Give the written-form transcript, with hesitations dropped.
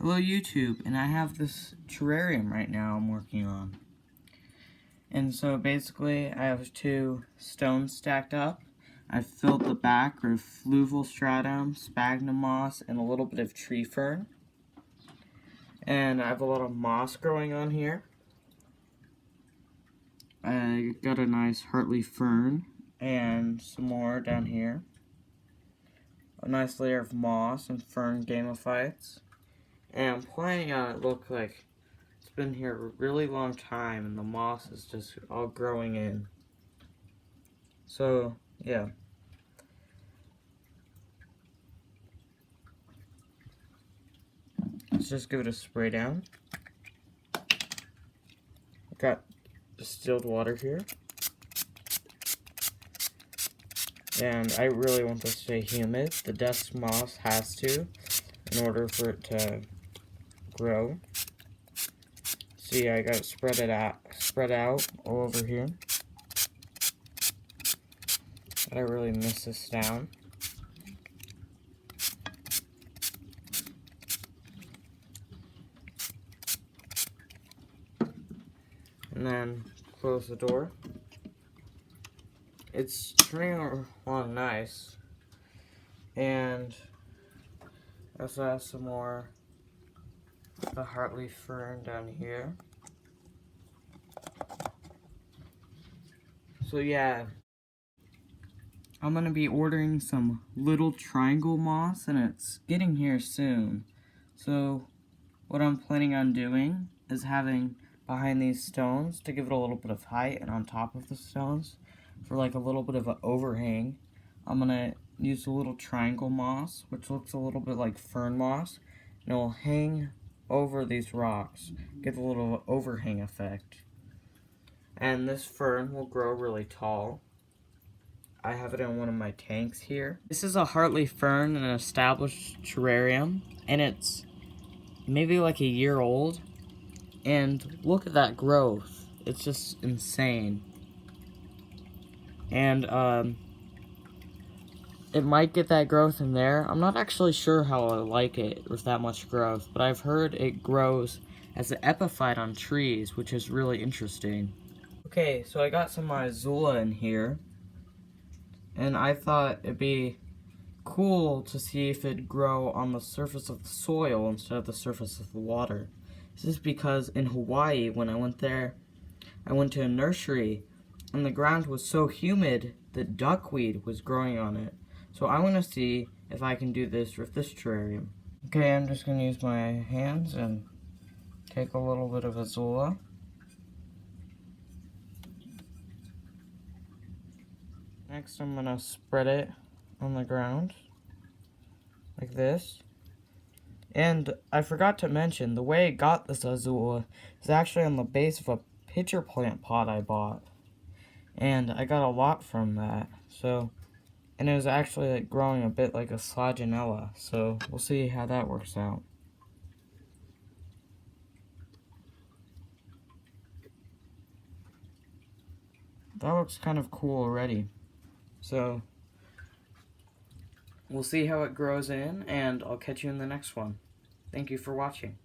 Hello YouTube, and I have this terrarium right now I'm working on. And so basically I have 2 stones stacked up. I've filled the back with fluval stratum, sphagnum moss, and a little bit of tree fern. And I have a lot of moss growing on here. I got a nice heartleaf fern and some more down here. A nice layer of moss and fern gamophytes. And I'm planning on it look like it's been here a really long time and the moss is just all growing in. So, yeah. Let's just give it a spray down. I've got distilled water here. And I really want this to stay humid. The dust moss has to in order for it to grow. See, I got it spread out all over here. I really miss this down. And then close the door. It's turning along nice. And I also have some more of the heartleaf fern down here. So yeah, I'm gonna be ordering some little triangle moss and it's getting here soon. So what I'm planning on doing is having behind these stones to give it a little bit of height, and on top of the stones for like a little bit of an overhang, I'm gonna use a little triangle moss, which looks a little bit like fern moss, and it will hang over these rocks, give a little overhang effect. And this fern will grow really tall. I have it in one of my tanks here. This is a heartleaf fern in an established terrarium, and it's maybe like a year old. And look at that growth. It's just insane. And it might get that growth in there. I'm not actually sure how I like it with that much growth, but I've heard it grows as an epiphyte on trees, which is really interesting. Okay, so I got some Azolla in here, and I thought it'd be cool to see if it'd grow on the surface of the soil instead of the surface of the water. This is because in Hawaii, when I went there, I went to a nursery, and the ground was so humid that duckweed was growing on it. So I want to see if I can do this with this terrarium. Okay, I'm just going to use my hands and take a little bit of Azolla. Next, I'm going to spread it on the ground, like this. And I forgot to mention, the way I got this Azolla is actually on the base of a pitcher plant pot I bought. And I got a lot from that, so, and it was actually like growing a bit like a Slaginella, so we'll see how that works out. That looks kind of cool already. So, we'll see how it grows in, and I'll catch you in the next one. Thank you for watching.